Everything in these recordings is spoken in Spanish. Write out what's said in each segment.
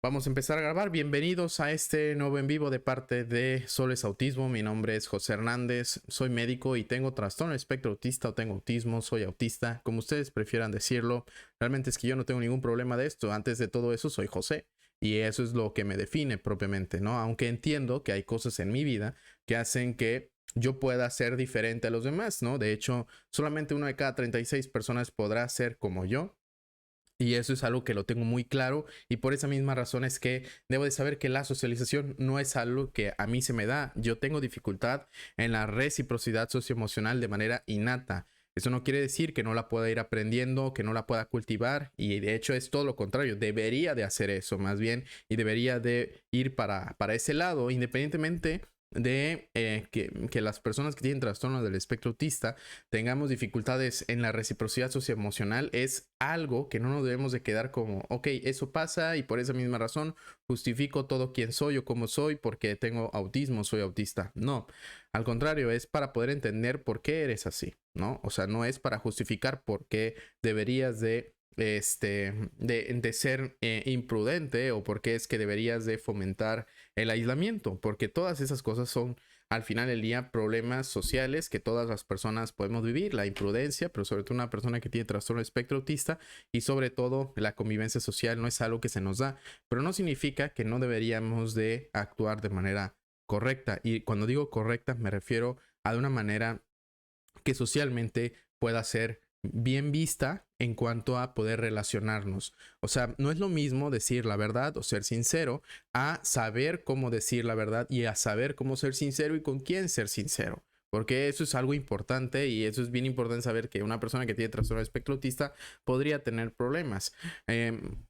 Vamos a empezar a grabar. Bienvenidos a este nuevo en vivo de parte de Solo es Autismo. Mi nombre es José Hernández, soy médico y tengo trastorno del espectro autista o tengo autismo, soy autista, como ustedes prefieran decirlo. Realmente es que yo no tengo ningún problema de esto. Antes de todo eso soy José y eso es lo que me define propiamente, ¿no? Aunque entiendo que hay cosas en mi vida que hacen que yo pueda ser diferente a los demás, ¿no? De hecho, solamente una de cada 36 personas podrá ser como yo. Y eso es algo que lo tengo muy claro y por esa misma razón es que debo de saber que la socialización no es algo que a mí se me da. Yo tengo dificultad en la reciprocidad socioemocional de manera innata. Eso no quiere decir que no la pueda ir aprendiendo, que no la pueda cultivar y de hecho es todo lo contrario. Debería de hacer eso más bien y debería de ir para ese lado independientemente de que las personas que tienen trastorno del espectro autista tengamos dificultades en la reciprocidad socioemocional es algo que no nos debemos de quedar como, ok, eso pasa y por esa misma razón justifico todo quien soy o cómo soy porque tengo autismo, soy autista. No, al contrario, es para poder entender por qué eres así, ¿no? O sea, no es para justificar por qué deberías de ser imprudente o por qué es que deberías de fomentar el aislamiento, porque todas esas cosas son al final del día problemas sociales que todas las personas podemos vivir, la imprudencia, pero sobre todo una persona que tiene trastorno de espectro autista y sobre todo la convivencia social no es algo que se nos da, pero no significa que no deberíamos de actuar de manera correcta y cuando digo correcta me refiero a de una manera que socialmente pueda ser bien vista en cuanto a poder relacionarnos. O sea, no es lo mismo decir la verdad o ser sincero a saber cómo decir la verdad y a saber cómo ser sincero y con quién ser sincero. Porque eso es algo importante y eso es bien importante saber que una persona que tiene trastorno de espectro autista podría tener problemas.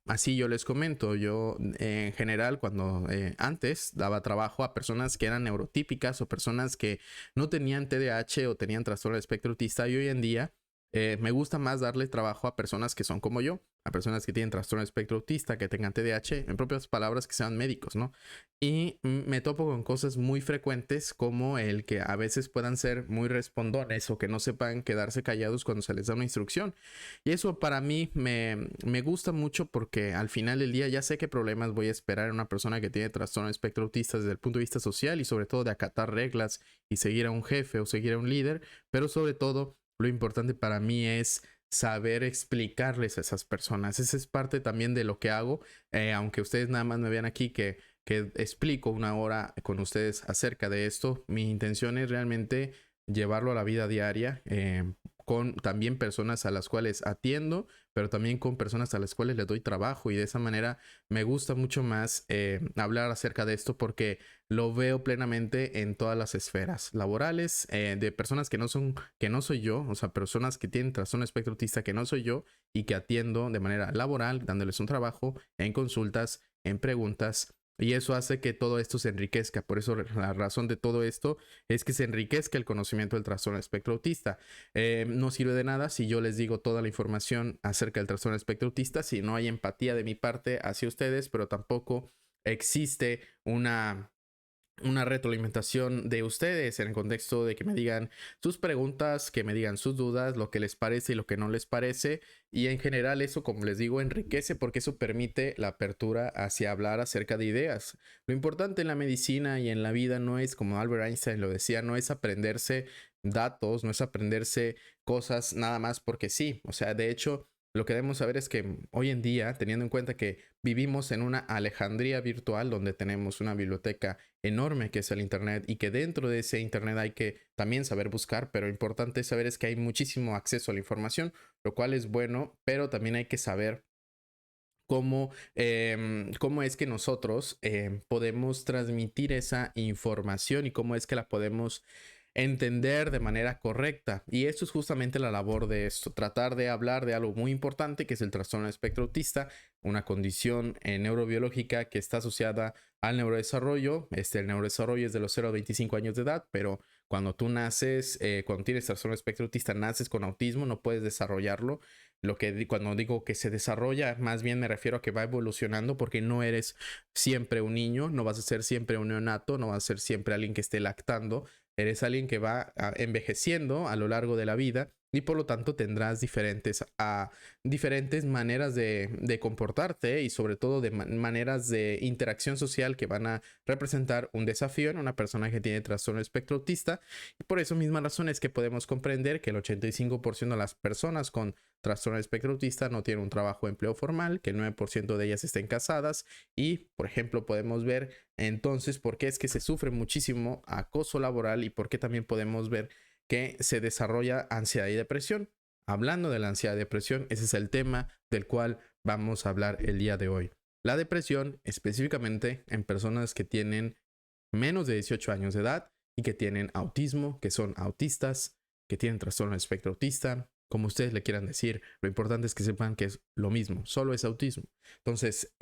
Así yo les comento, yo en general cuando antes daba trabajo a personas que eran neurotípicas o personas que no tenían TDAH o tenían trastorno de espectro autista y hoy en día me gusta más darle trabajo a personas que son como yo, a personas que tienen trastorno de espectro autista, que tengan TDAH, en propias palabras, que sean médicos, ¿no? Y me topo con cosas muy frecuentes como el que a veces puedan ser muy respondones o que no sepan quedarse callados cuando se les da una instrucción. Y eso para mí me gusta mucho porque al final del día ya sé qué problemas voy a esperar en una persona que tiene trastorno de espectro autista desde el punto de vista social y sobre todo de acatar reglas y seguir a un jefe o seguir a un líder, pero sobre todo lo importante para mí es saber explicarles a esas personas. Esa es parte también de lo que hago, aunque ustedes nada más me vean aquí que explico una hora con ustedes acerca de esto. Mi intención es realmente llevarlo a la vida diaria con también personas a las cuales atiendo, pero también con personas a las cuales le doy trabajo y de esa manera me gusta mucho más hablar acerca de esto porque lo veo plenamente en todas las esferas laborales de personas que no soy yo, o sea, personas que tienen trastorno espectro autista que no soy yo y que atiendo de manera laboral, dándoles un trabajo en consultas, en preguntas. Y eso hace que todo esto se enriquezca. Por eso la razón de todo esto es que se enriquezca el conocimiento del trastorno espectro autista. No sirve de nada si yo les digo toda la información acerca del trastorno espectro autista, si no hay empatía de mi parte hacia ustedes, pero tampoco existe una retroalimentación de ustedes en el contexto de que me digan sus preguntas, que me digan sus dudas, lo que les parece y lo que no les parece. Y en general eso, como les digo, enriquece porque eso permite la apertura hacia hablar acerca de ideas. Lo importante en la medicina y en la vida no es, como Albert Einstein lo decía, no es aprenderse datos, no es aprenderse cosas nada más porque sí. O sea, de hecho, lo que debemos saber es que hoy en día, teniendo en cuenta que vivimos en una Alejandría virtual donde tenemos una biblioteca enorme que es el internet y que dentro de ese internet hay que también saber buscar, pero lo importante saber es que hay muchísimo acceso a la información, lo cual es bueno, pero también hay que saber cómo es que nosotros podemos transmitir esa información y cómo es que la podemos entender de manera correcta. Y esto es justamente la labor de esto, tratar de hablar de algo muy importante que es el trastorno del espectro autista, una condición neurobiológica que está asociada al neurodesarrollo. El neurodesarrollo es de los 0 a 25 años de edad, pero cuando tú naces, cuando tienes trastorno del espectro autista, naces con autismo, no puedes desarrollarlo. Lo que cuando digo que se desarrolla, más bien me refiero a que va evolucionando porque no eres siempre un niño, no vas a ser siempre un neonato, no vas a ser siempre alguien que esté lactando, eres alguien que va envejeciendo a lo largo de la vida y por lo tanto tendrás diferentes maneras de comportarte y sobre todo de maneras de interacción social que van a representar un desafío en una persona que tiene trastorno espectro autista. Y por eso misma razón es que podemos comprender que el 85% de las personas con trastorno espectro autista no tienen un trabajo o empleo formal, que el 9% de ellas estén casadas y, por ejemplo, podemos ver entonces por qué es que se sufre muchísimo acoso laboral y por qué también podemos ver que se desarrolla ansiedad y depresión. Hablando de la ansiedad y depresión, ese es el tema del cual vamos a hablar el día de hoy. La depresión, específicamente en personas que tienen menos de 18 años de edad y que tienen autismo, que son autistas, que tienen trastorno del espectro autista, como ustedes le quieran decir. Lo importante es que sepan que es lo mismo, solo es autismo. Entonces,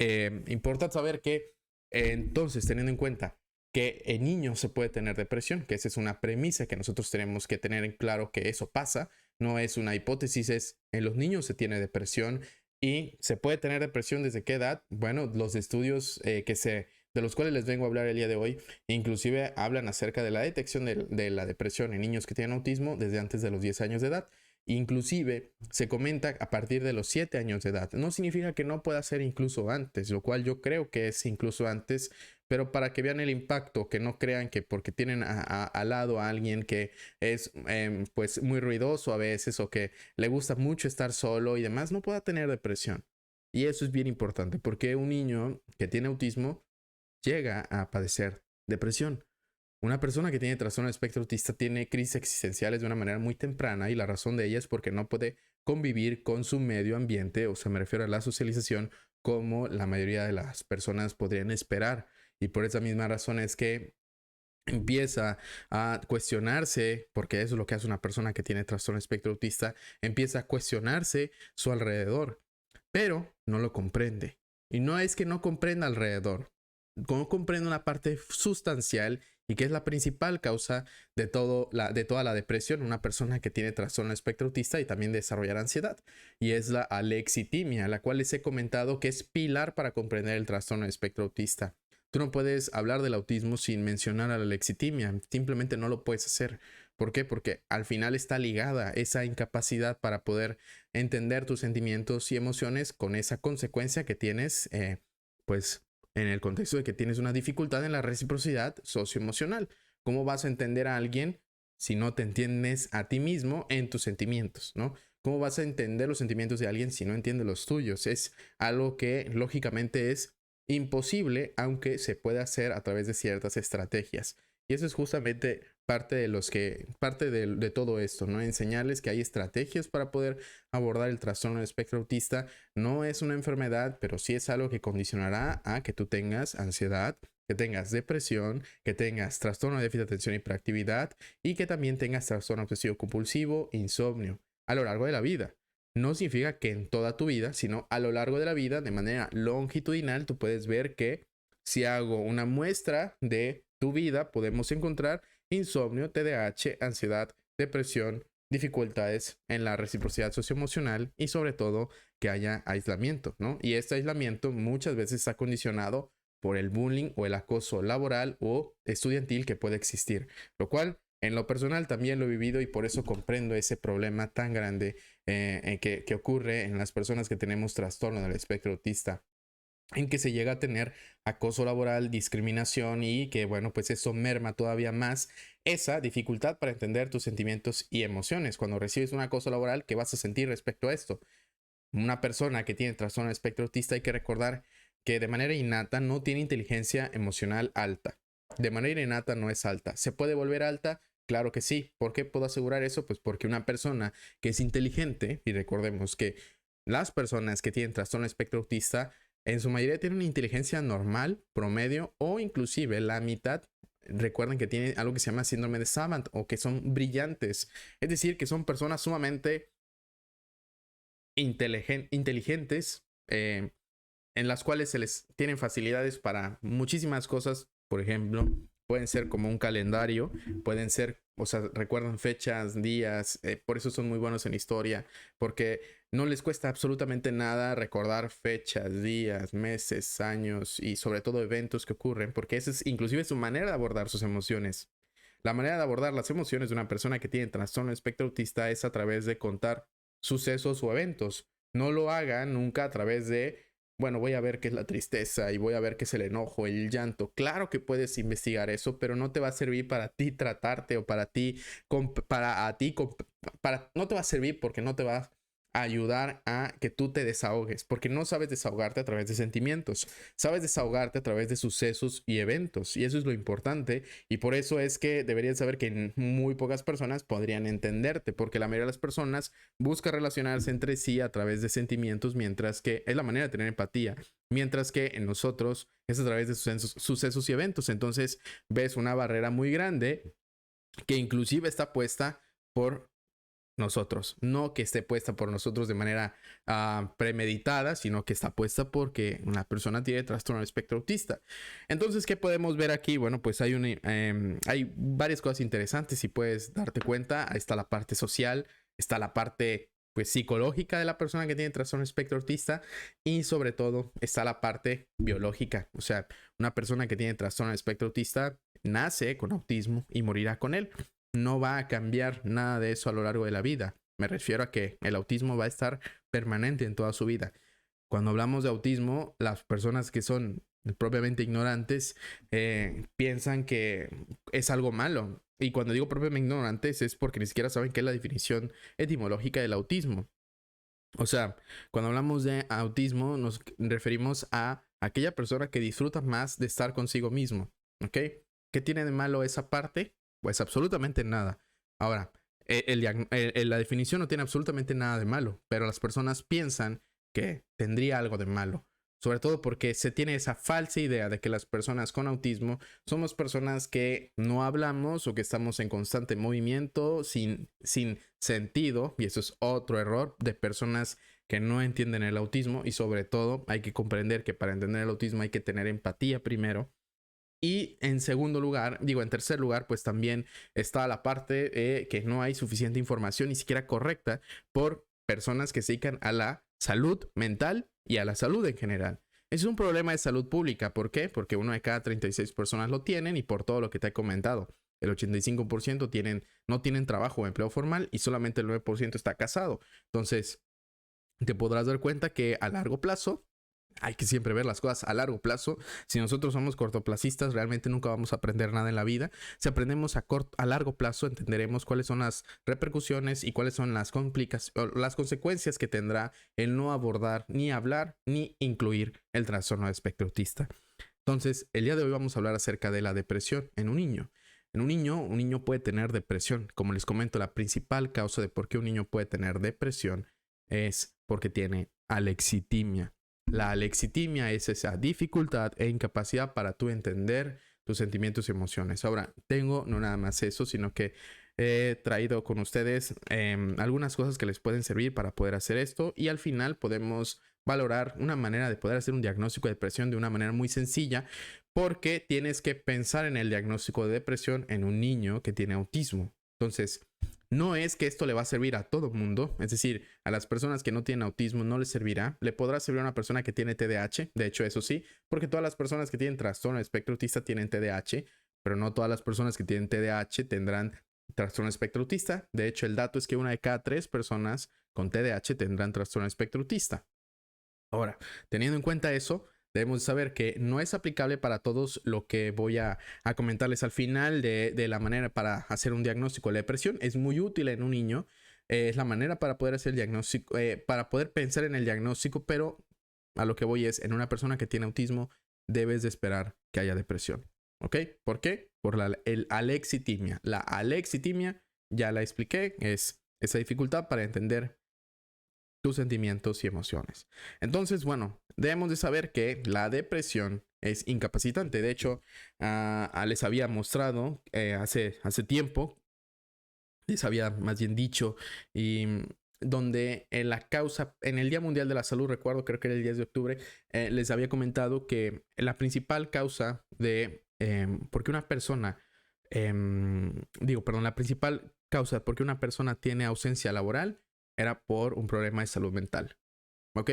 importa saber que, entonces, teniendo en cuenta que en niños se puede tener depresión, que esa es una premisa que nosotros tenemos que tener en claro que eso pasa, no es una hipótesis, es en los niños se tiene depresión. ¿Y se puede tener depresión desde qué edad? Bueno, los estudios de los cuales les vengo a hablar el día de hoy, inclusive hablan acerca de la detección de la depresión en niños que tienen autismo desde antes de los 10 años de edad. Inclusive se comenta a partir de los 7 años de edad. No significa que no pueda ser incluso antes, lo cual yo creo que es incluso antes, pero para que vean el impacto, que no crean que porque tienen al lado a alguien que es pues muy ruidoso a veces o que le gusta mucho estar solo y demás, no pueda tener depresión. Y eso es bien importante porque un niño que tiene autismo llega a padecer depresión. Una persona que tiene trastorno de espectro autista tiene crisis existenciales de una manera muy temprana y la razón de ella es porque no puede convivir con su medio ambiente, o sea, me refiero a la socialización, como la mayoría de las personas podrían esperar. Y por esa misma razón es que empieza a cuestionarse, porque eso es lo que hace una persona que tiene trastorno de espectro autista, empieza a cuestionarse su alrededor, pero no lo comprende. Y no es que no comprenda alrededor, no comprende una parte sustancial y que es la principal causa de toda la depresión, una persona que tiene trastorno de espectro autista y también desarrollar ansiedad. Y es la alexitimia, la cual les he comentado que es pilar para comprender el trastorno de espectro autista. Tú no puedes hablar del autismo sin mencionar a la lexitimia, simplemente no lo puedes hacer. ¿Por qué? Porque al final está ligada esa incapacidad para poder entender tus sentimientos y emociones con esa consecuencia que tienes, pues en el contexto de que tienes una dificultad en la reciprocidad socioemocional. ¿Cómo vas a entender a alguien si no te entiendes a ti mismo en tus sentimientos, ¿no? ¿Cómo vas a entender los sentimientos de alguien si no entiendes los tuyos? Es algo que lógicamente es imposible, aunque se puede hacer a través de ciertas estrategias. Y eso es justamente parte de todo esto, ¿no? Enseñarles que hay estrategias para poder abordar el trastorno del espectro autista. No es una enfermedad, pero sí es algo que condicionará a que tú tengas ansiedad, que tengas depresión, que tengas trastorno de déficit de atención y hiperactividad y que también tengas trastorno obsesivo compulsivo, insomnio a lo largo de la vida. No significa que en toda tu vida, sino a lo largo de la vida, de manera longitudinal, tú puedes ver que si hago una muestra de tu vida, podemos encontrar insomnio, TDAH, ansiedad, depresión, dificultades en la reciprocidad socioemocional y sobre todo que haya aislamiento, ¿no? Y este aislamiento muchas veces está condicionado por el bullying o el acoso laboral o estudiantil que puede existir, lo cual en lo personal también lo he vivido y por eso comprendo ese problema tan grande que ocurre en las personas que tenemos trastorno del espectro autista, en que se llega a tener acoso laboral, discriminación y que, bueno, pues eso merma todavía más esa dificultad para entender tus sentimientos y emociones. Cuando recibes un acoso laboral, ¿qué vas a sentir respecto a esto? Una persona que tiene trastorno del espectro autista hay que recordar que de manera innata no tiene inteligencia emocional alta. De manera innata no es alta. ¿Se puede volver alta? Claro que sí. ¿Por qué puedo asegurar eso? Pues porque una persona que es inteligente, y recordemos que las personas que tienen trastorno espectro autista en su mayoría tienen una inteligencia normal, promedio o inclusive la mitad. Recuerden que tienen algo que se llama síndrome de Savant o que son brillantes. Es decir, que son personas sumamente inteligentes, en las cuales se les tienen facilidades para muchísimas cosas. Por ejemplo, pueden ser como un calendario, pueden ser, o sea, recuerdan fechas, días, por eso son muy buenos en historia, porque no les cuesta absolutamente nada recordar fechas, días, meses, años y sobre todo eventos que ocurren, porque esa es inclusive su manera de abordar sus emociones. La manera de abordar las emociones de una persona que tiene trastorno espectro autista es a través de contar sucesos o eventos. No lo haga nunca a través de, bueno, voy a ver qué es la tristeza y voy a ver qué es el enojo, el llanto. Claro que puedes investigar eso, pero no te va a servir para ti tratarte o para ti, no te va a servir porque no te va a ayudar a que tú te desahogues, porque no sabes desahogarte a través de sentimientos, sabes desahogarte a través de sucesos y eventos, y eso es lo importante, y por eso es que deberías saber que muy pocas personas podrían entenderte, porque la mayoría de las personas busca relacionarse entre sí a través de sentimientos, mientras que es la manera de tener empatía, mientras que en nosotros es a través de sucesos y eventos. Entonces ves una barrera muy grande que inclusive está puesta por nosotros, no que esté puesta por nosotros de manera premeditada, sino que está puesta porque una persona tiene trastorno del espectro autista. Entonces, ¿qué podemos ver aquí? Bueno, pues hay varias cosas interesantes, si puedes darte cuenta. Ahí está la parte social, está la parte pues psicológica de la persona que tiene trastorno del espectro autista, y sobre todo está la parte biológica. O sea, una persona que tiene trastorno del espectro autista nace con autismo y morirá con él. No va a cambiar nada de eso a lo largo de la vida. Me refiero a que el autismo va a estar permanente en toda su vida. Cuando hablamos de autismo, las personas que son propiamente ignorantes piensan que es algo malo. Y cuando digo propiamente ignorantes es porque ni siquiera saben qué es la definición etimológica del autismo. O sea, cuando hablamos de autismo nos referimos a aquella persona que disfruta más de estar consigo mismo. ¿Ok? ¿Qué tiene de malo esa parte? Pues absolutamente nada. Ahora, la definición no tiene absolutamente nada de malo, pero las personas piensan que tendría algo de malo. Sobre todo porque se tiene esa falsa idea de que las personas con autismo somos personas que no hablamos o que estamos en constante movimiento sin sentido. Y eso es otro error de personas que no entienden el autismo. Y sobre todo hay que comprender que para entender el autismo hay que tener empatía primero. Y en segundo lugar, en tercer lugar, pues también está la parte que no hay suficiente información, ni siquiera correcta, por personas que se dedican a la salud mental y a la salud en general. Es un problema de salud pública. ¿Por qué? Porque uno de cada 36 personas lo tienen, y por todo lo que te he comentado. El 85% no tienen trabajo o empleo formal, y solamente el 9% está casado. Entonces, te podrás dar cuenta que a largo plazo hay que siempre ver las cosas a largo plazo. Si nosotros somos cortoplacistas, realmente nunca vamos a aprender nada en la vida. Si aprendemos a largo plazo, entenderemos cuáles son las repercusiones y cuáles son las consecuencias que tendrá el no abordar, ni hablar, ni incluir el trastorno de espectro autista. Entonces, el día de hoy vamos a hablar acerca de la depresión en un niño. En un niño puede tener depresión. Como les comento, la principal causa de por qué un niño puede tener depresión es porque tiene alexitimia. La alexitimia es esa dificultad e incapacidad para tú entender tus sentimientos y emociones. Ahora, tengo no nada más eso, sino que he traído con ustedes algunas cosas que les pueden servir para poder hacer esto, y al final podemos valorar una manera de poder hacer un diagnóstico de depresión de una manera muy sencilla, porque tienes que pensar en el diagnóstico de depresión en un niño que tiene autismo. Entonces, no es que esto le va a servir a todo mundo, es decir, a las personas que no tienen autismo no les servirá. Le podrá servir a una persona que tiene TDAH, de hecho eso sí, porque todas las personas que tienen trastorno de espectro autista tienen TDAH, pero no todas las personas que tienen TDAH tendrán trastorno de espectro autista. De hecho, el dato es que una de cada 3 personas con TDAH tendrán trastorno de espectro autista. Ahora, teniendo en cuenta eso, debemos saber que no es aplicable para todos lo que voy a comentarles al final de la manera para hacer un diagnóstico. La depresión es muy útil en un niño, es la manera para poder hacer el diagnóstico, para poder pensar en el diagnóstico, pero a lo que voy es, en una persona que tiene autismo, debes de esperar que haya depresión. ¿Ok? ¿Por qué? Por el alexitimia. La alexitimia, ya la expliqué, es esa dificultad para entender tus sentimientos y emociones. Entonces, bueno, debemos de saber que la depresión es incapacitante. De hecho, les había mostrado hace tiempo, les había más bien dicho, y donde en la causa, en el Día Mundial de la Salud, recuerdo, creo que era el 10 de octubre, les había comentado que la principal causa de por qué una persona, la principal causa por qué una persona tiene ausencia laboral era por un problema de salud mental. ¿Ok?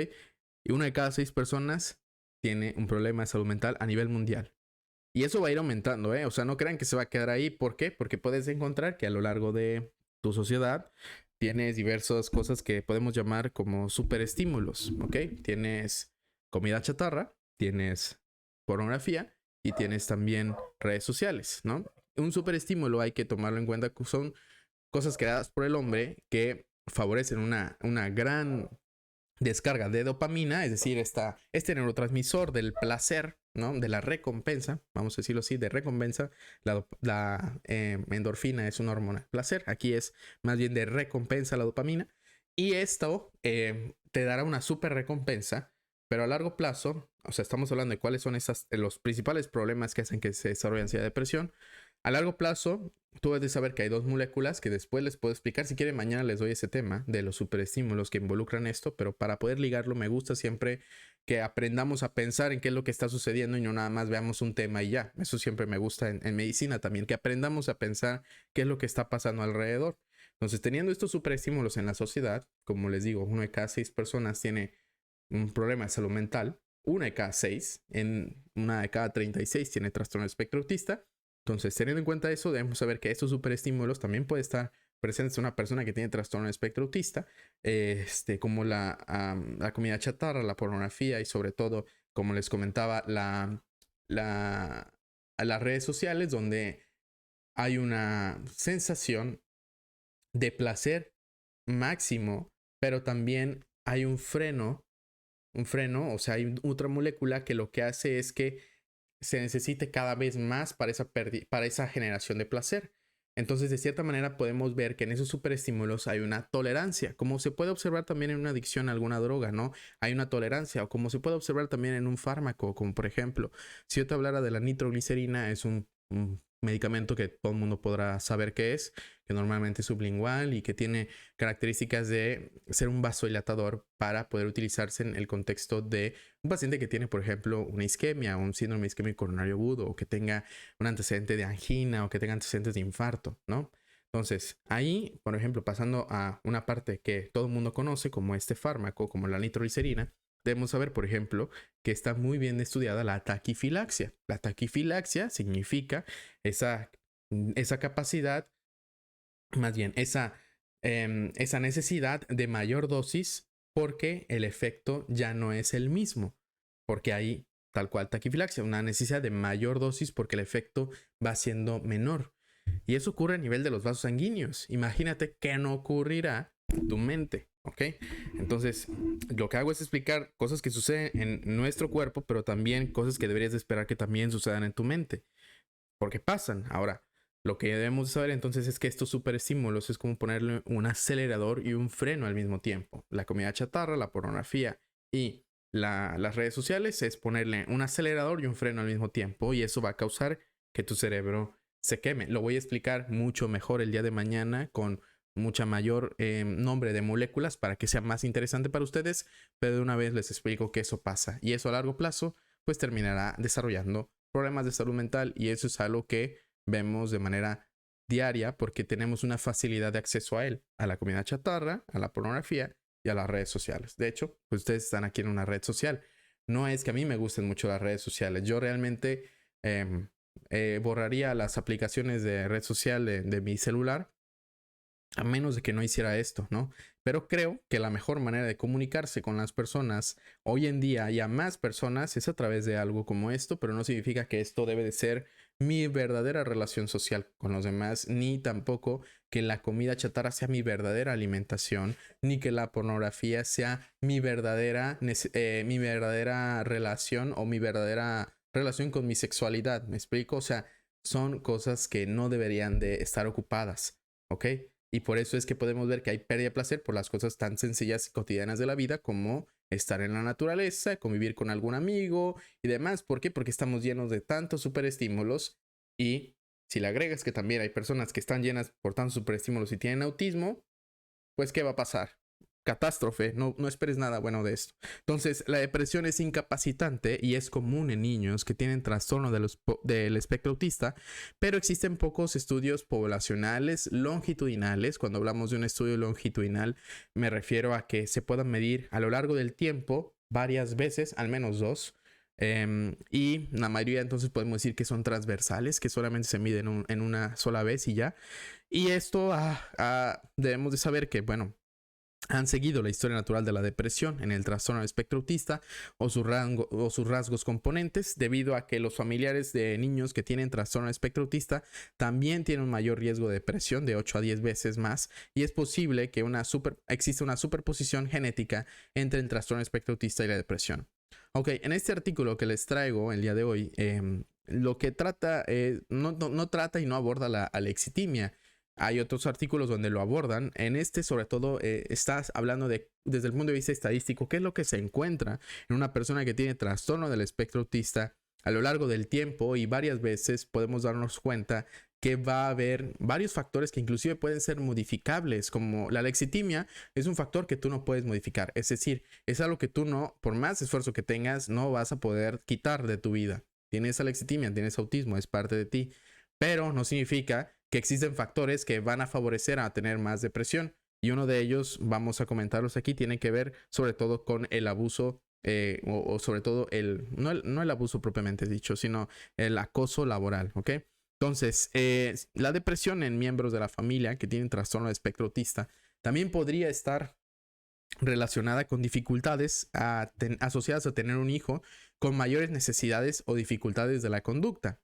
Y una de cada 6 personas tiene un problema de salud mental a nivel mundial. Y eso va a ir aumentando, ¿eh? O sea, no crean que se va a quedar ahí. ¿Por qué? Porque puedes encontrar que a lo largo de tu sociedad tienes diversas cosas que podemos llamar como superestímulos, ¿ok? Tienes comida chatarra, tienes pornografía y tienes también redes sociales, ¿no? Un superestímulo hay que tomarlo en cuenta, son cosas creadas por el hombre que favorecen una gran descarga de dopamina, es decir, este neurotransmisor del placer, ¿no? De la recompensa, vamos a decirlo así, de recompensa. La endorfina es una hormona de placer, aquí es más bien de recompensa la dopamina. Y esto te dará una super recompensa, pero a largo plazo, o sea, estamos hablando de cuáles son los principales problemas que hacen que se desarrolle ansiedad y depresión. A largo plazo, tú debes de saber que hay dos moléculas que después les puedo explicar. Si quieren, mañana les doy ese tema de los superestímulos que involucran esto, pero para poder ligarlo me gusta siempre que aprendamos a pensar en qué es lo que está sucediendo y no nada más veamos un tema y ya. Eso siempre me gusta en medicina también, que aprendamos a pensar qué es lo que está pasando alrededor. Entonces, teniendo estos superestímulos en la sociedad, como les digo, 1 de cada 6 personas tiene un problema de salud mental, 1 de cada 6, en 1 de cada 36 tiene trastorno del espectro autista. Entonces, teniendo en cuenta eso, debemos saber que estos superestímulos también pueden estar presentes en una persona que tiene trastorno del espectro autista, como la comida chatarra, la pornografía y sobre todo, como les comentaba, las redes sociales donde hay una sensación de placer máximo, pero también hay un freno, o sea, hay otra molécula que lo que hace es que se necesite cada vez más para esa generación de placer. Entonces, de cierta manera, podemos ver que en esos superestímulos hay una tolerancia, como se puede observar también en una adicción a alguna droga, ¿no? Hay una tolerancia, o como se puede observar también en un fármaco, como por ejemplo, si yo te hablara de la nitroglicerina, es un medicamento que todo el mundo podrá saber qué es, que normalmente es sublingual y que tiene características de ser un vasodilatador para poder utilizarse en el contexto de un paciente que tiene, por ejemplo, una isquemia o un síndrome isquémico coronario agudo, o que tenga un antecedente de angina o que tenga antecedentes de infarto, ¿no? Entonces, ahí, por ejemplo, pasando a una parte que todo el mundo conoce como este fármaco, como la nitroglicerina, debemos saber, por ejemplo, que está muy bien estudiada la taquifilaxia. La taquifilaxia significa esa capacidad, más bien, esa necesidad de mayor dosis porque el efecto ya no es el mismo. Porque hay tal cual taquifilaxia, una necesidad de mayor dosis porque el efecto va siendo menor. Y eso ocurre a nivel de los vasos sanguíneos. Imagínate qué no ocurrirá en tu mente, ¿ok? Entonces, lo que hago es explicar cosas que suceden en nuestro cuerpo, pero también cosas que deberías de esperar que también sucedan en tu mente. Porque pasan. Ahora, lo que debemos saber entonces es que estos superestímulos es como ponerle un acelerador y un freno al mismo tiempo. La comida chatarra, la pornografía y las redes sociales es ponerle un acelerador y un freno al mismo tiempo, y eso va a causar que tu cerebro se queme. Lo voy a explicar mucho mejor el día de mañana con mucha mayor nombre de moléculas para que sea más interesante para ustedes, pero de una vez les explico que eso pasa, y eso a largo plazo pues terminará desarrollando problemas de salud mental, y eso es algo que vemos de manera diaria porque tenemos una facilidad de acceso a él, a la comida chatarra, a la pornografía y a las redes sociales. De hecho, pues ustedes están aquí en una red social. No es que a mí me gusten mucho las redes sociales. Yo realmente borraría las aplicaciones de red social de mi celular a menos de que no hiciera esto, ¿no? Pero creo que la mejor manera de comunicarse con las personas hoy en día y a más personas es a través de algo como esto, pero no significa que esto debe de ser mi verdadera relación social con los demás, ni tampoco que la comida chatarra sea mi verdadera alimentación, ni que la pornografía sea mi verdadera relación o mi verdadera relación con mi sexualidad. ¿Me explico? O sea, son cosas que no deberían de estar ocupadas, ¿ok? Y por eso es que podemos ver que hay pérdida de placer por las cosas tan sencillas y cotidianas de la vida, como estar en la naturaleza, convivir con algún amigo y demás. ¿Por qué? Porque estamos llenos de tantos superestímulos, y si le agregas que también hay personas que están llenas por tantos superestímulos y tienen autismo, pues ¿qué va a pasar? Catástrofe, no esperes nada bueno de esto. Entonces, la depresión es incapacitante y es común en niños que tienen trastorno del espectro autista, pero existen pocos estudios poblacionales longitudinales. Cuando hablamos de un estudio longitudinal, me refiero a que se puedan medir a lo largo del tiempo varias veces, al menos 2, Y la mayoría entonces podemos decir que son transversales, que solamente se miden en una sola vez y ya. Y esto debemos de saber que, bueno, han seguido la historia natural de la depresión en el trastorno del espectro autista o sus rasgos componentes, debido a que los familiares de niños que tienen trastorno del espectro autista también tienen un mayor riesgo de depresión, de 8 a 10 veces más, y es posible que exista una superposición genética entre el trastorno del espectro autista y la depresión. Ok, en este artículo que les traigo el día de hoy, lo que trata, no trata y no aborda la alexitimia. Hay otros artículos donde lo abordan. En este, sobre todo, estás hablando desde el punto de vista estadístico, qué es lo que se encuentra en una persona que tiene trastorno del espectro autista a lo largo del tiempo, y varias veces podemos darnos cuenta que va a haber varios factores que inclusive pueden ser modificables, como la lexitimia es un factor que tú no puedes modificar. Es decir, es algo que tú no, por más esfuerzo que tengas, no vas a poder quitar de tu vida. Tienes alexitimia, tienes autismo, es parte de ti, pero no significa que existen factores que van a favorecer a tener más depresión, y uno de ellos, vamos a comentarlos aquí, tiene que ver sobre todo con el abuso, o sobre todo no el abuso propiamente dicho, sino el acoso laboral, ¿ok? Entonces, la depresión en miembros de la familia que tienen trastorno de espectro autista también podría estar relacionada con dificultades asociadas a tener un hijo con mayores necesidades o dificultades de la conducta.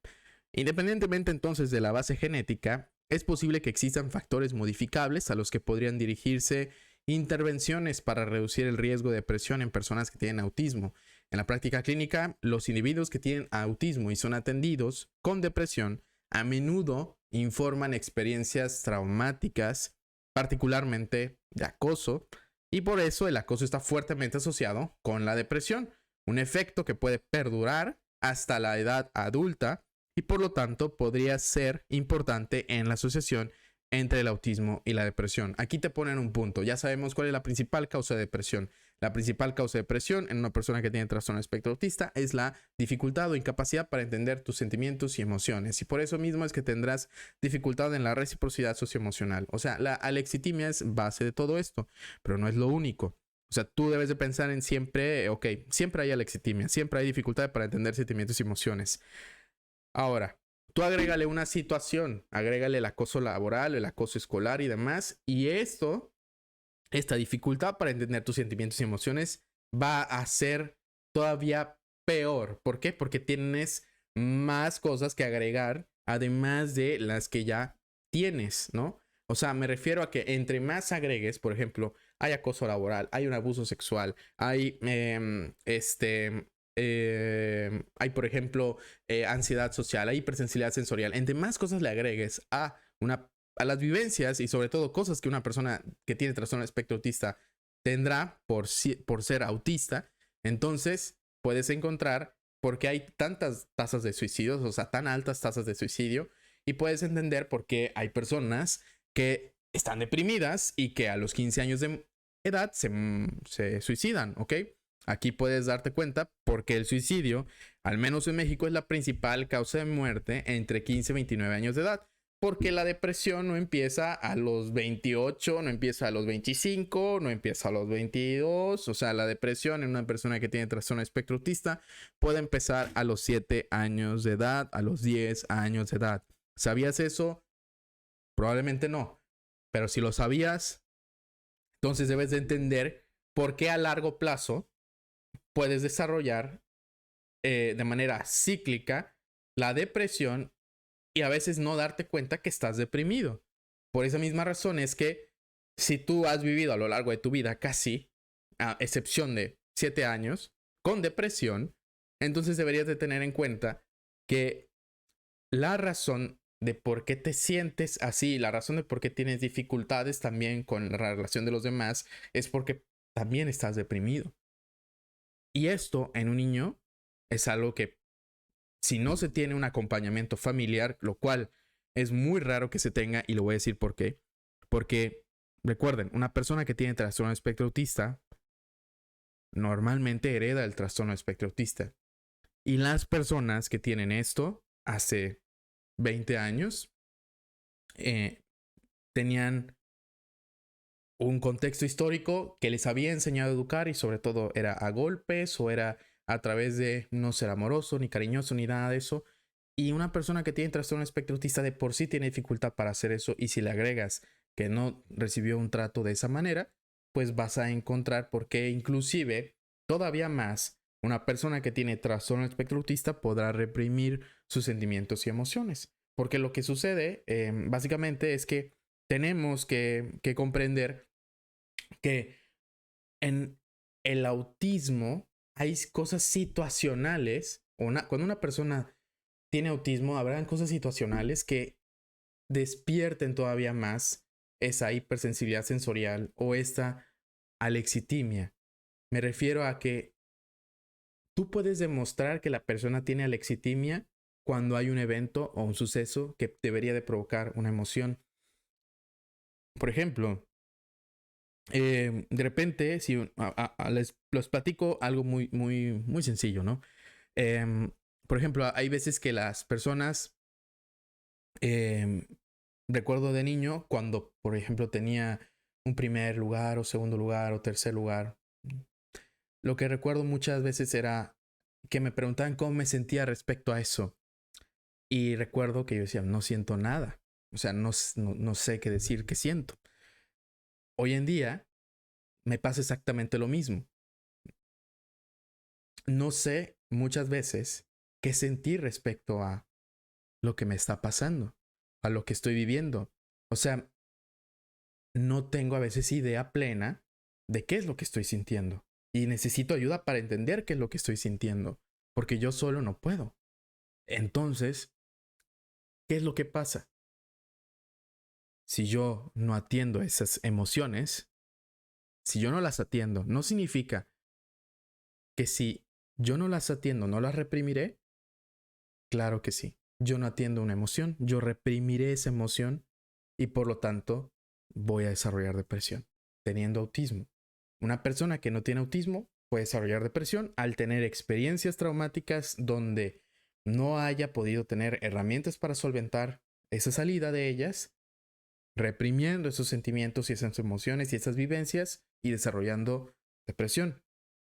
Independientemente entonces de la base genética, es posible que existan factores modificables a los que podrían dirigirse intervenciones para reducir el riesgo de depresión en personas que tienen autismo. En la práctica clínica, los individuos que tienen autismo y son atendidos con depresión a menudo informan experiencias traumáticas, particularmente de acoso, y por eso el acoso está fuertemente asociado con la depresión, un efecto que puede perdurar hasta la edad adulta y por lo tanto podría ser importante en la asociación entre el autismo y la depresión. Aquí te ponen un punto. Ya sabemos cuál es la principal causa de depresión. La principal causa de depresión en una persona que tiene trastorno espectro autista es la dificultad o incapacidad para entender tus sentimientos y emociones. Y por eso mismo es que tendrás dificultad en la reciprocidad socioemocional. O sea, la alexitimia es base de todo esto, pero no es lo único. O sea, tú debes de pensar en siempre, ok, siempre hay alexitimia, siempre hay dificultad para entender sentimientos y emociones. Ahora, tú agrégale una situación, agrégale el acoso laboral, el acoso escolar y demás, y esta dificultad para entender tus sentimientos y emociones va a ser todavía peor. ¿Por qué? Porque tienes más cosas que agregar, además de las que ya tienes, ¿no? O sea, me refiero a que entre más agregues, por ejemplo, hay acoso laboral, hay un abuso sexual, hay hay, por ejemplo, ansiedad social, hay hipersensibilidad sensorial. Entre más cosas le agregues a las vivencias y sobre todo cosas que una persona que tiene trastorno de espectro autista tendrá por ser autista, entonces puedes encontrar por qué hay tantas tasas de suicidios, o sea, tan altas tasas de suicidio, y puedes entender por qué hay personas que están deprimidas y que a los 15 años de edad se suicidan, ¿ok? Aquí puedes darte cuenta porque el suicidio, al menos en México, es la principal causa de muerte entre 15 y 29 años de edad. Porque la depresión no empieza a los 28, no empieza a los 25, no empieza a los 22. O sea, la depresión en una persona que tiene trastorno de espectro autista puede empezar a los 7 años de edad, a los 10 años de edad. ¿Sabías eso? Probablemente no. Pero si lo sabías, entonces debes de entender por qué a largo plazo puedes desarrollar de manera cíclica la depresión y a veces no darte cuenta que estás deprimido. Por esa misma razón es que si tú has vivido a lo largo de tu vida casi, a excepción de 7 años, con depresión, entonces deberías de tener en cuenta que la razón de por qué te sientes así, la razón de por qué tienes dificultades también con la relación de los demás, es porque también estás deprimido. Y esto en un niño es algo que, si no se tiene un acompañamiento familiar, lo cual es muy raro que se tenga, y lo voy a decir por qué. Porque, recuerden, una persona que tiene trastorno de espectro autista normalmente hereda el trastorno de espectro autista. Y las personas que tienen esto hace 20 años tenían un contexto histórico que les había enseñado a educar, y sobre todo era a golpes o era a través de no ser amoroso, ni cariñoso, ni nada de eso. Y una persona que tiene trastorno espectro autista de por sí tiene dificultad para hacer eso. Y si le agregas que no recibió un trato de esa manera, pues vas a encontrar por qué inclusive todavía más una persona que tiene trastorno espectro autista podrá reprimir sus sentimientos y emociones. Porque lo que sucede básicamente es que tenemos que comprender que en el autismo hay cosas situacionales. Cuando una persona tiene autismo, habrán cosas situacionales que despierten todavía más esa hipersensibilidad sensorial o esta alexitimia. Me refiero a que tú puedes demostrar que la persona tiene alexitimia cuando hay un evento o un suceso que debería de provocar una emoción. Por ejemplo, de repente, si les platico algo muy sencillo, ¿no? Por ejemplo, hay veces que las personas, recuerdo de niño, cuando, por ejemplo, tenía un primer lugar o segundo lugar o tercer lugar, lo que recuerdo muchas veces era que me preguntaban cómo me sentía respecto a eso. Y recuerdo que yo decía, no siento nada. O sea, no sé qué decir que siento. Hoy en día me pasa exactamente lo mismo. No sé muchas veces qué sentir respecto a lo que me está pasando, a lo que estoy viviendo. O sea, no tengo a veces idea plena de qué es lo que estoy sintiendo. Y necesito ayuda para entender qué es lo que estoy sintiendo, porque yo solo no puedo. Entonces, ¿qué es lo que pasa? Si yo no atiendo esas emociones, si yo no las atiendo, no significa que si yo no las atiendo, no las reprimiré. Claro que sí. Yo no atiendo una emoción, yo reprimiré esa emoción y por lo tanto voy a desarrollar depresión teniendo autismo. Una persona que no tiene autismo puede desarrollar depresión al tener experiencias traumáticas donde no haya podido tener herramientas para solventar esa salida de ellas, reprimiendo esos sentimientos y esas emociones y esas vivencias y desarrollando depresión.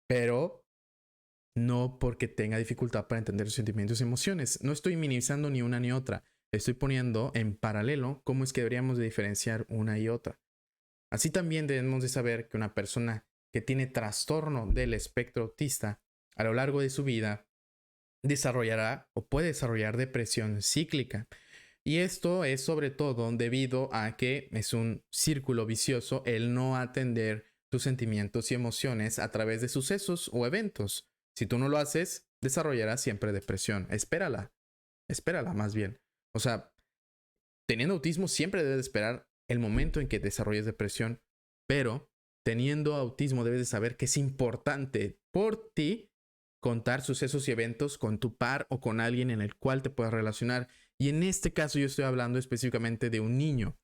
Pero no porque tenga dificultad para entender sus sentimientos y emociones. No estoy minimizando ni una ni otra. Estoy poniendo en paralelo cómo es que deberíamos de diferenciar una y otra. Así también debemos de saber que una persona que tiene trastorno del espectro autista a lo largo de su vida desarrollará o puede desarrollar depresión cíclica. Y esto es sobre todo debido a que es un círculo vicioso el no atender tus sentimientos y emociones a través de sucesos o eventos. Si tú no lo haces, desarrollarás siempre depresión. Espérala más bien. O sea, teniendo autismo siempre debes esperar el momento en que desarrolles depresión, pero teniendo autismo debes de saber que es importante por ti contar sucesos y eventos con tu par o con alguien en el cual te puedas relacionar. Y en este caso yo estoy hablando específicamente de un niño.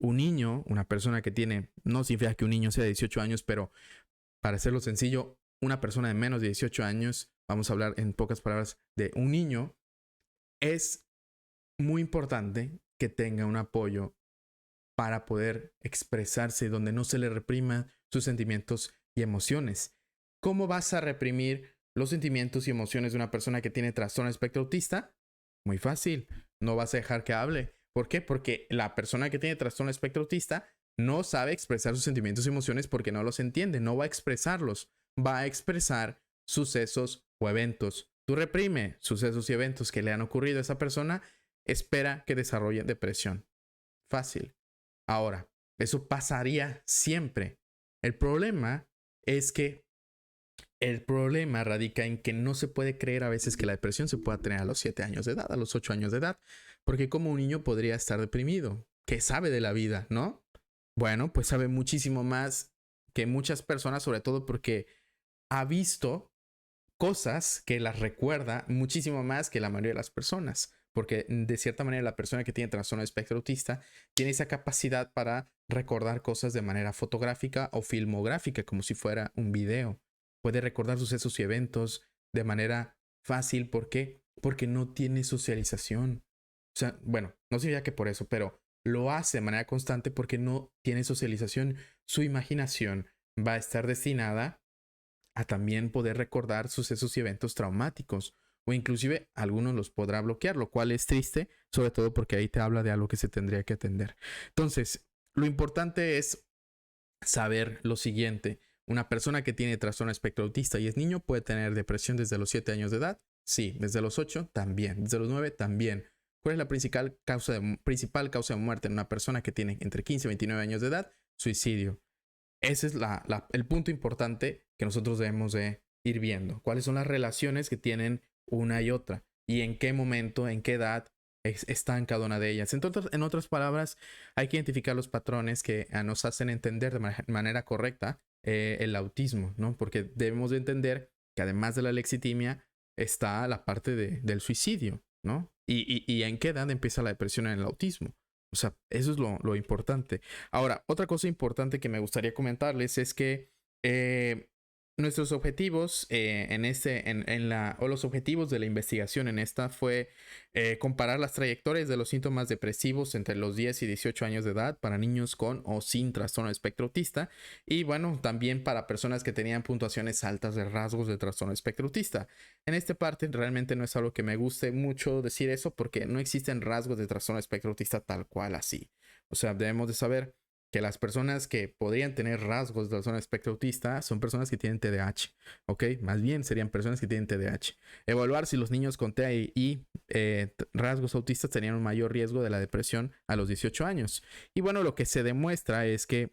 Un niño, una persona que tiene, no significa que un niño sea de 18 años, pero para hacerlo sencillo, una persona de menos de 18 años, vamos a hablar en pocas palabras de un niño, es muy importante que tenga un apoyo para poder expresarse donde no se le reprima sus sentimientos y emociones. ¿Cómo vas a reprimir los sentimientos y emociones de una persona que tiene trastorno espectro autista? Muy fácil, no vas a dejar que hable. ¿Por qué? Porque la persona que tiene trastorno espectro autista no sabe expresar sus sentimientos y emociones porque no los entiende, no va a expresarlos, va a expresar sucesos o eventos. Tú reprime sucesos y eventos que le han ocurrido a esa persona, espera que desarrolle depresión. Fácil. Ahora, eso pasaría siempre. El problema es que el problema radica en que no se puede creer a veces que la depresión se pueda tener a los 7 años de edad, a los 8 años de edad, porque como un niño podría estar deprimido. ¿Qué sabe de la vida, no? Bueno, pues sabe muchísimo más que muchas personas, sobre todo porque ha visto cosas que las recuerda muchísimo más que la mayoría de las personas. Porque de cierta manera la persona que tiene trastorno de espectro autista tiene esa capacidad para recordar cosas de manera fotográfica o filmográfica, como si fuera un video. Puede recordar sucesos y eventos de manera fácil. ¿Por qué? Porque no tiene socialización. O sea, bueno, no sería que por eso, pero lo hace de manera constante porque no tiene socialización. Su imaginación va a estar destinada a también poder recordar sucesos y eventos traumáticos, o inclusive algunos los podrá bloquear, lo cual es triste, sobre todo porque ahí te habla de algo que se tendría que atender. Entonces, lo importante es saber lo siguiente. Una persona que tiene trastorno espectro autista y es niño puede tener depresión desde los 7 años de edad. Sí, desde los 8 también, desde los 9 también. ¿Cuál es la principal causa de muerte en una persona que tiene entre 15 y 29 años de edad? Suicidio. Ese es el punto importante que nosotros debemos de ir viendo. ¿Cuáles son las relaciones que tienen una y otra? Y en qué momento, en qué edad están cada una de ellas. Entonces, en otras palabras, hay que identificar los patrones que nos hacen entender de manera correcta el autismo, ¿no? Porque debemos de entender que además de la lexitimia está la parte del suicidio, ¿no? Y en qué edad empieza la depresión en el autismo. O sea, eso es lo importante. Ahora, otra cosa importante que me gustaría comentarles es que nuestros objetivos o los objetivos de la investigación en esta fue comparar las trayectorias de los síntomas depresivos entre los 10 y 18 años de edad para niños con o sin trastorno de espectro autista, y bueno, también para personas que tenían puntuaciones altas de rasgos de trastorno de espectro autista. En esta parte realmente no es algo que me guste mucho decir eso, porque no existen rasgos de trastorno de espectro autista tal cual así. O sea, debemos de saber que las personas que podrían tener rasgos de trastorno de espectro autista son personas que tienen TDAH, ¿ok? Más bien serían personas que tienen TDAH. Evaluar si los niños con TDA y rasgos autistas tenían un mayor riesgo de la depresión a los 18 años. Y bueno, lo que se demuestra es que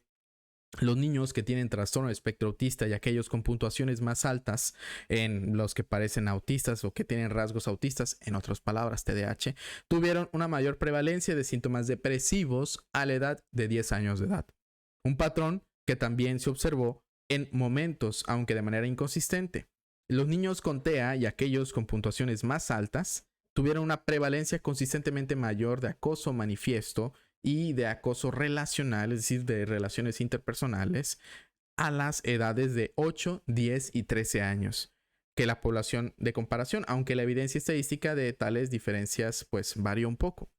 los niños que tienen trastorno de espectro autista y aquellos con puntuaciones más altas en los que parecen autistas o que tienen rasgos autistas, en otras palabras TDAH, tuvieron una mayor prevalencia de síntomas depresivos a la edad de 10 años de edad. Un patrón que también se observó en momentos, aunque de manera inconsistente. Los niños con TEA y aquellos con puntuaciones más altas tuvieron una prevalencia consistentemente mayor de acoso manifiesto y de acoso relacional, es decir, de relaciones interpersonales, a las edades de 8, 10 y 13 años que la población de comparación, aunque la evidencia estadística de tales diferencias pues varía un poco.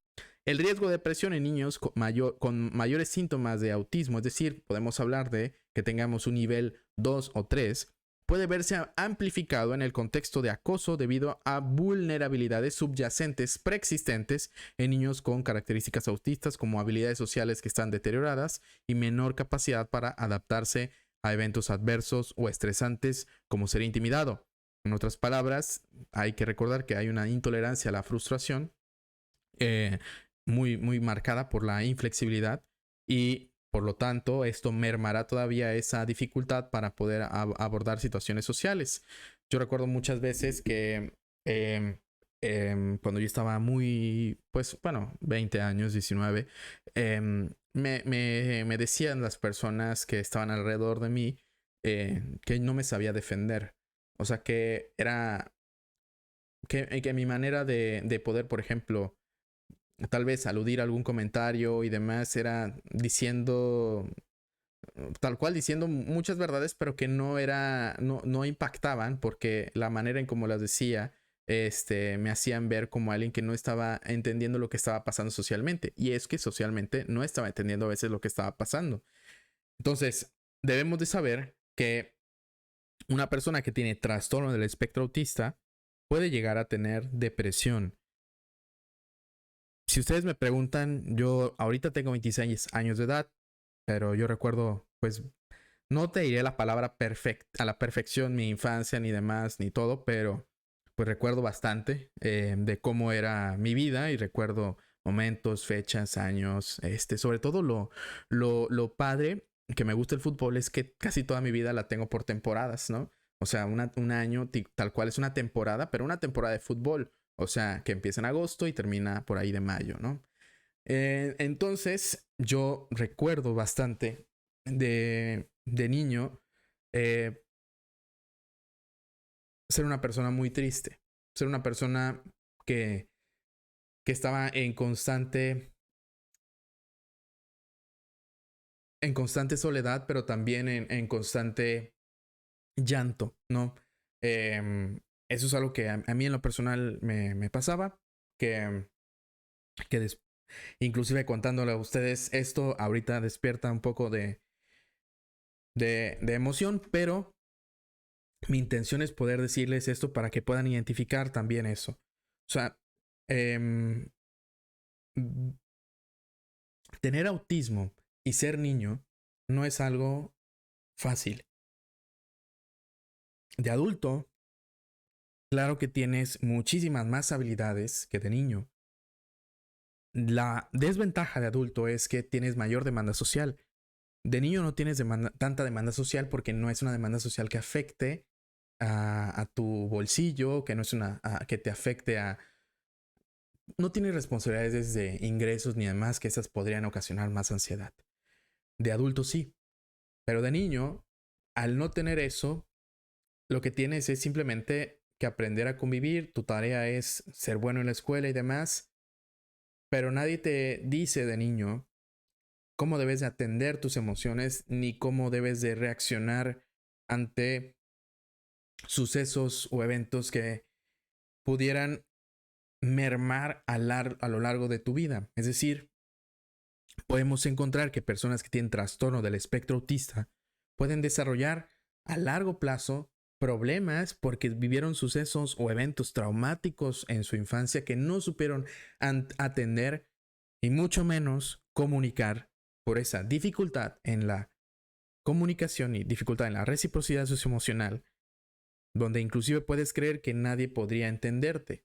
El riesgo de depresión en niños con mayores síntomas de autismo, es decir, podemos hablar de que tengamos un nivel 2 o 3, puede verse amplificado en el contexto de acoso debido a vulnerabilidades subyacentes preexistentes en niños con características autistas, como habilidades sociales que están deterioradas y menor capacidad para adaptarse a eventos adversos o estresantes, como ser intimidado. En otras palabras, hay que recordar que hay una intolerancia a la frustración muy marcada por la inflexibilidad, y por lo tanto esto mermará todavía esa dificultad para poder abordar situaciones sociales. Yo recuerdo muchas veces que cuando yo estaba pues bueno, 20 años, 19, me decían las personas que estaban alrededor de mí que no me sabía defender. O sea, que era que mi manera de poder, por ejemplo, tal vez aludir a algún comentario y demás, era diciendo, tal cual diciendo muchas verdades, pero que no impactaban, porque la manera en cómo las decía, me hacían ver como alguien que no estaba entendiendo lo que estaba pasando socialmente. Y es que socialmente no estaba entendiendo a veces lo que estaba pasando. Entonces, debemos de saber que una persona que tiene trastorno del espectro autista puede llegar a tener depresión. Si ustedes me preguntan, yo ahorita tengo 26 años de edad, pero yo recuerdo, pues, no te diré la palabra a la perfección mi infancia ni demás ni todo, pero pues recuerdo bastante de cómo era mi vida, y recuerdo momentos, fechas, años, sobre todo lo padre que me gusta el fútbol es que casi toda mi vida la tengo por temporadas, ¿no? O sea, un año tal cual es una temporada, pero una temporada de fútbol. O sea, que empieza en agosto y termina por ahí de mayo, ¿no? Entonces, yo recuerdo bastante de niño eh, ser una persona muy triste, ser una persona que, que estaba en constante soledad, pero también en constante llanto, ¿no? Eso es algo que a mí en lo personal me pasaba, que, que inclusive contándole a ustedes esto ahorita despierta un poco de emoción, pero mi intención es poder decirles esto para que puedan identificar también eso. O sea, em, tener autismo y ser niño no es algo fácil. De adulto, claro que tienes muchísimas más habilidades que de niño. La desventaja de adulto es que tienes mayor demanda social. De niño no tienes tanta demanda social porque no es una demanda social que afecte a tu bolsillo, que no es que te afecte a... No tienes responsabilidades de ingresos ni demás que esas podrían ocasionar más ansiedad. De adulto sí, pero de niño, al no tener eso, lo que tienes es simplemente que aprender a convivir, tu tarea es ser bueno en la escuela y demás, pero nadie te dice de niño cómo debes de atender tus emociones ni cómo debes de reaccionar ante sucesos o eventos que pudieran mermar a lo largo de tu vida. Es decir, podemos encontrar que personas que tienen trastorno del espectro autista pueden desarrollar a largo plazo problemas porque vivieron sucesos o eventos traumáticos en su infancia que no supieron atender y mucho menos comunicar por esa dificultad en la comunicación y dificultad en la reciprocidad socioemocional, donde inclusive puedes creer que nadie podría entenderte.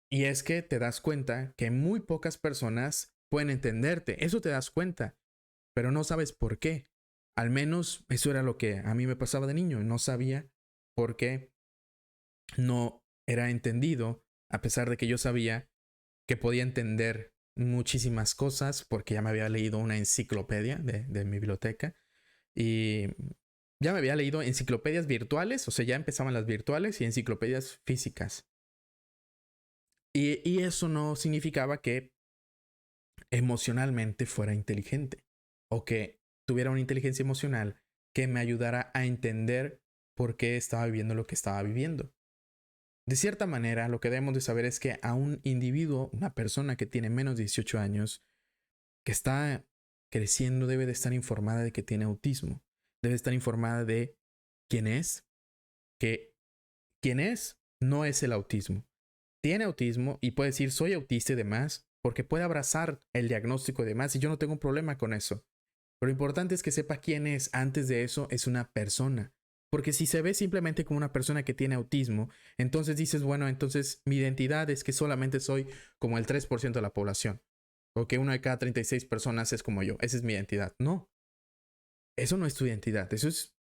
Y es que te das cuenta que muy pocas personas pueden entenderte. Eso te das cuenta, pero no sabes por qué. Al menos eso era lo que a mí me pasaba de niño. No sabía por qué no era entendido, a pesar de que yo sabía que podía entender muchísimas cosas porque ya me había leído una enciclopedia de mi biblioteca y ya me había leído enciclopedias virtuales, o sea, ya empezaban las virtuales y enciclopedias físicas. Y eso no significaba que emocionalmente fuera inteligente o que tuviera una inteligencia emocional que me ayudara a entender por qué estaba viviendo lo que estaba viviendo. De cierta manera, lo que debemos de saber es que a un individuo, una persona que tiene menos de 18 años, que está creciendo, debe de estar informada de que tiene autismo. Debe estar informada de quién es, que quién es no es el autismo. Tiene autismo y puede decir soy autista y demás, porque puede abrazar el diagnóstico y demás, y yo no tengo un problema con eso. Pero lo importante es que sepa quién es. Antes de eso, es una persona. Porque si se ve simplemente como una persona que tiene autismo, entonces dices, bueno, entonces mi identidad es que solamente soy como el 3% de la población. O que una de cada 36 personas es como yo. Esa es mi identidad. No, eso no es tu identidad. Eso es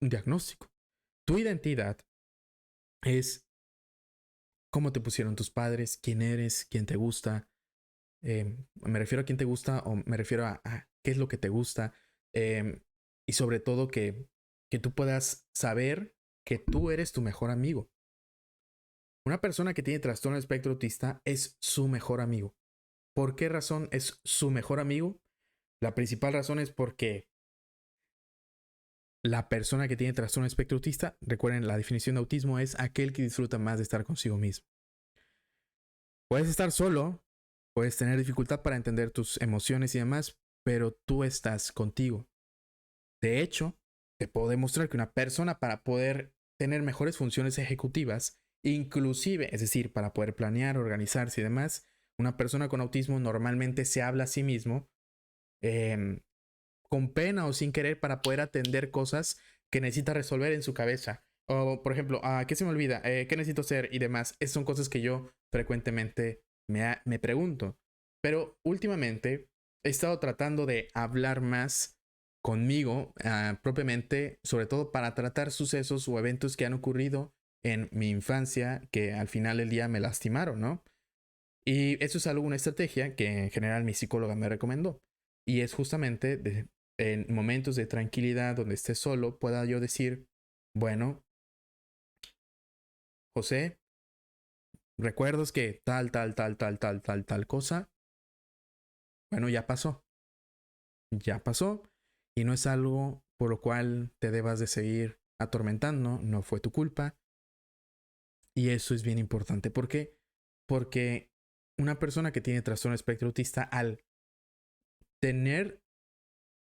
un diagnóstico. Tu identidad es cómo te pusieron tus padres, quién eres, quién te gusta. Me refiero a quién te gusta o me refiero a qué es lo que te gusta. Y sobre todo que tú puedas saber que tú eres tu mejor amigo. Una persona que tiene trastorno de espectro autista es su mejor amigo. ¿Por qué razón es su mejor amigo? La principal razón es porque la persona que tiene trastorno de espectro autista, recuerden, la definición de autismo es aquel que disfruta más de estar consigo mismo. Puedes estar solo, puedes tener dificultad para entender tus emociones y demás, pero tú estás contigo. De hecho, te puedo demostrar que una persona para poder tener mejores funciones ejecutivas, inclusive, es decir, para poder planear, organizarse y demás, una persona con autismo normalmente se habla a sí mismo eh, con pena o sin querer para poder atender cosas que necesita resolver en su cabeza. O, por ejemplo, ¿qué se me olvida? ¿Qué necesito hacer? Y demás. Esas son cosas que yo frecuentemente me pregunto. Pero últimamente he estado tratando de hablar más conmigo propiamente, sobre todo para tratar sucesos o eventos que han ocurrido en mi infancia que al final del día me lastimaron, ¿no? Y eso es algo, una estrategia que en general mi psicóloga me recomendó. Y es justamente en momentos de tranquilidad donde esté solo, pueda yo decir, bueno, José, ¿recuerdas que tal cosa? Bueno, ya pasó. Y no es algo por lo cual te debas de seguir atormentando, no fue tu culpa. Y eso es bien importante. ¿Por qué? Porque una persona que tiene trastorno espectro autista, al tener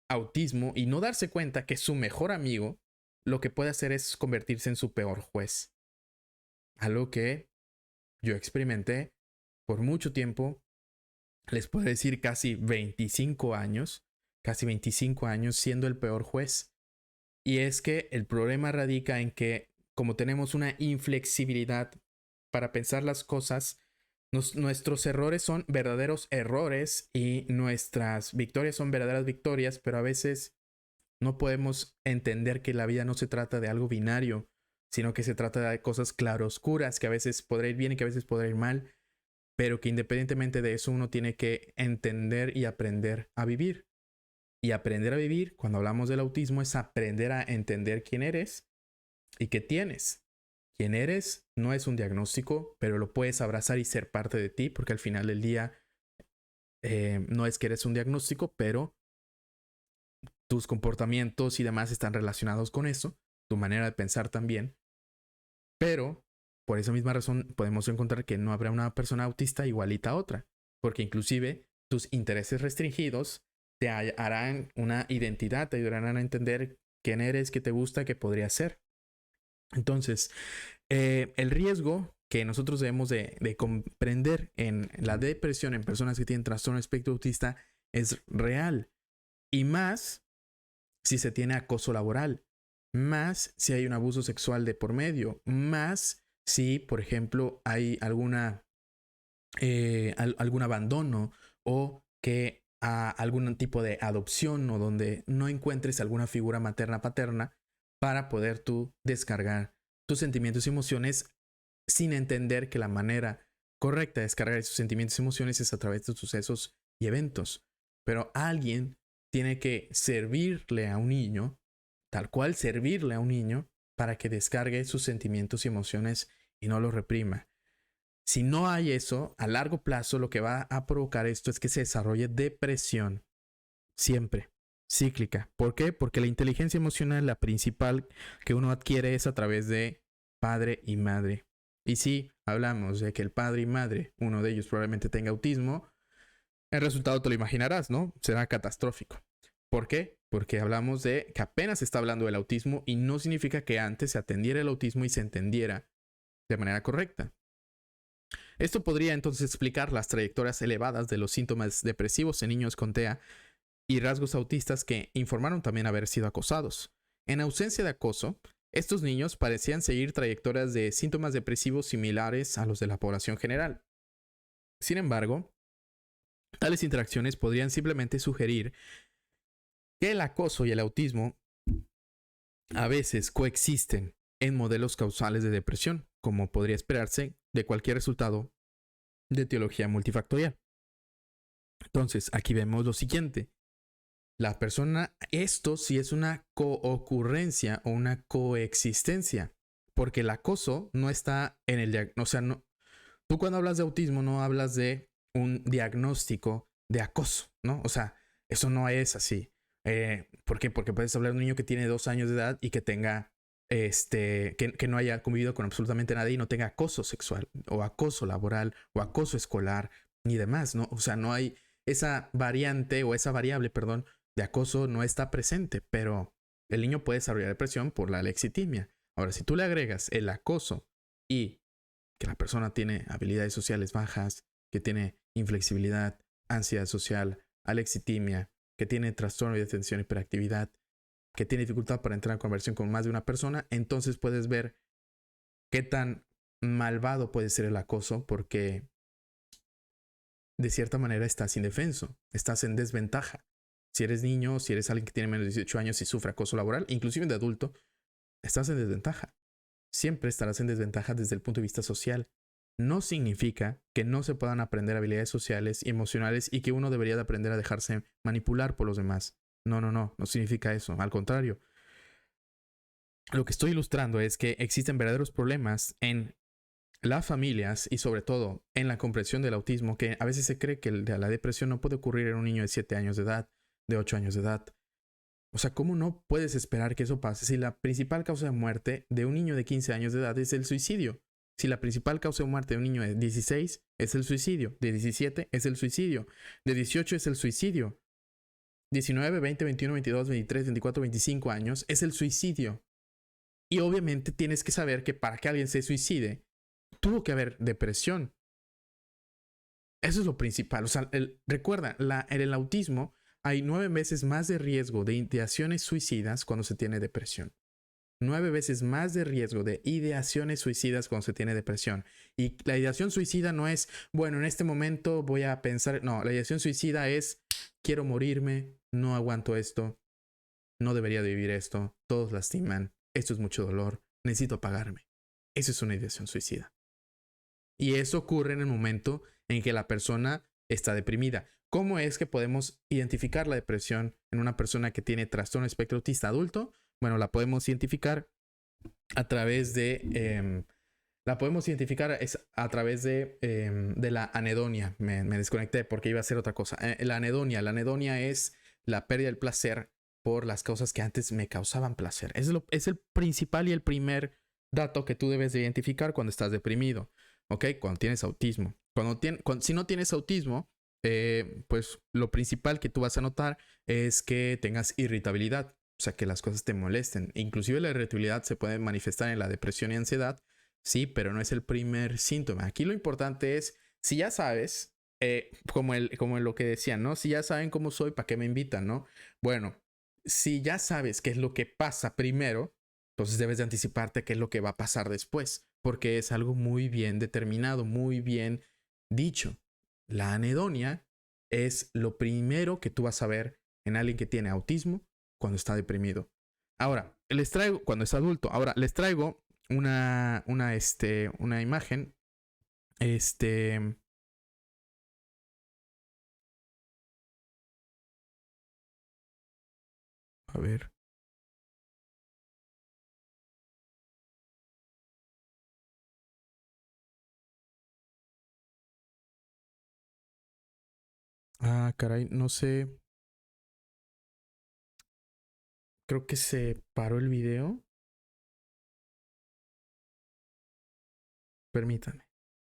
autismo y no darse cuenta que su mejor amigo lo que puede hacer es convertirse en su peor juez. Algo que yo experimenté por mucho tiempo, les puedo decir casi 25 años siendo el peor juez. Y es que el problema radica en que como tenemos una inflexibilidad para pensar las cosas, nuestros errores son verdaderos errores y nuestras victorias son verdaderas victorias, pero a veces no podemos entender que la vida no se trata de algo binario, sino que se trata de cosas claroscuras, que a veces podrá ir bien y que a veces podrá ir mal, pero que independientemente de eso uno tiene que entender y aprender a vivir. Y aprender a vivir, cuando hablamos del autismo, es aprender a entender quién eres y qué tienes. Quién eres no es un diagnóstico, pero lo puedes abrazar y ser parte de ti, porque al final del día no es que eres un diagnóstico, pero tus comportamientos y demás están relacionados con eso, tu manera de pensar también. Pero por esa misma razón podemos encontrar que no habrá una persona autista igualita a otra, porque inclusive tus intereses restringidos te harán una identidad, te ayudarán a entender quién eres, qué te gusta, qué podría ser. Entonces, el riesgo que nosotros debemos de comprender en la depresión en personas que tienen trastorno espectro autista es real. Y más si se tiene acoso laboral, más si hay un abuso sexual de por medio, más si, por ejemplo, hay algún abandono o que algún tipo de adopción o donde no encuentres alguna figura materna paterna para poder tú descargar tus sentimientos y emociones sin entender que la manera correcta de descargar esos sentimientos y emociones es a través de sucesos y eventos. Pero alguien tiene que servirle a un niño, tal cual servirle a un niño, para que descargue sus sentimientos y emociones y no los reprima. Si no hay eso, a largo plazo lo que va a provocar esto es que se desarrolle depresión. Siempre. Cíclica. ¿Por qué? Porque la inteligencia emocional, la principal que uno adquiere es a través de padre y madre. Y si hablamos de que el padre y madre, uno de ellos probablemente tenga autismo, el resultado te lo imaginarás, ¿no? Será catastrófico. ¿Por qué? Porque hablamos de que apenas se está hablando del autismo y no significa que antes se atendiera el autismo y se entendiera de manera correcta. Esto podría entonces explicar las trayectorias elevadas de los síntomas depresivos en niños con TEA y rasgos autistas que informaron también haber sido acosados. En ausencia de acoso, estos niños parecían seguir trayectorias de síntomas depresivos similares a los de la población general. Sin embargo, tales interacciones podrían simplemente sugerir que el acoso y el autismo a veces coexisten en modelos causales de depresión, como podría esperarse de cualquier resultado de teología multifactorial. Entonces, aquí vemos lo siguiente. La persona, esto sí es una coocurrencia o una coexistencia, porque el acoso no está en el diagnóstico, o sea, no, tú cuando hablas de autismo no hablas de un diagnóstico de acoso, ¿no? O sea, eso no es así. ¿Por qué? Porque puedes hablar de un niño que tiene 2 años de edad y que tenga, que no haya convivido con absolutamente nadie y no tenga acoso sexual o acoso laboral o acoso escolar ni demás, ¿no? O sea, no hay esa variante o esa variable, perdón, de acoso no está presente, pero el niño puede desarrollar depresión por la alexitimia. Ahora, si tú le agregas el acoso y que la persona tiene habilidades sociales bajas, que tiene inflexibilidad, ansiedad social, alexitimia, que tiene trastorno de atención y hiperactividad, que tiene dificultad para entrar en conversación con más de una persona, entonces puedes ver qué tan malvado puede ser el acoso, porque de cierta manera estás indefenso, estás en desventaja. Si eres niño, si eres alguien que tiene menos de 18 años y sufre acoso laboral, inclusive de adulto, estás en desventaja. Siempre estarás en desventaja desde el punto de vista social. No significa que no se puedan aprender habilidades sociales y emocionales y que uno debería de aprender a dejarse manipular por los demás. No significa eso. Al contrario, lo que estoy ilustrando es que existen verdaderos problemas en las familias y sobre todo en la comprensión del autismo, que a veces se cree que la depresión no puede ocurrir en un niño de 7 años de edad, de 8 años de edad. O sea, ¿cómo no puedes esperar que eso pase si la principal causa de muerte de un niño de 15 años de edad es el suicidio? Si la principal causa de muerte de un niño de 16 es el suicidio, de 17 es el suicidio, de 18 es el suicidio, 19, 20, 21, 22, 23, 24, 25 años es el suicidio. Y obviamente tienes que saber que para que alguien se suicide, tuvo que haber depresión. Eso es lo principal. O sea, recuerda, en el autismo hay 9 veces más de riesgo de ideaciones suicidas cuando se tiene depresión. 9 veces más de riesgo de ideaciones suicidas cuando se tiene depresión. Y la ideación suicida no es, bueno, en este momento voy a pensar, no, la ideación suicida es, quiero morirme, no aguanto esto, no debería de vivir esto, todos lastiman, esto es mucho dolor, necesito apagarme. Eso es una ideación suicida. Y eso ocurre en el momento en que la persona está deprimida. ¿Cómo es que podemos identificar la depresión en una persona que tiene trastorno espectro autista adulto? Bueno, la podemos identificar a través de... la podemos identificar a través de la anedonia. Me desconecté porque iba a hacer otra cosa. La anedonia es la pérdida del placer por las cosas que antes me causaban placer. Es el principal y el primer dato que tú debes de identificar cuando estás deprimido. ¿Ok? Cuando tienes autismo. Si no tienes autismo, pues lo principal que tú vas a notar es que tengas irritabilidad. O sea, que las cosas te molesten. Inclusive la irritabilidad se puede manifestar en la depresión y ansiedad. Sí, pero no es el primer síntoma. Aquí lo importante es, si ya sabes, como en lo que decían, ¿no? Si ya saben cómo soy, ¿para qué me invitan, no? Bueno, si ya sabes qué es lo que pasa primero, entonces debes de anticiparte qué es lo que va a pasar después, porque es algo muy bien determinado, muy bien dicho. La anedonia es lo primero que tú vas a ver en alguien que tiene autismo cuando está deprimido. Ahora, les traigo, cuando es adulto, ahora les traigo una imagen. Este, a ver. Ah, caray, no sé. Creo que se paró el video. Permítanme.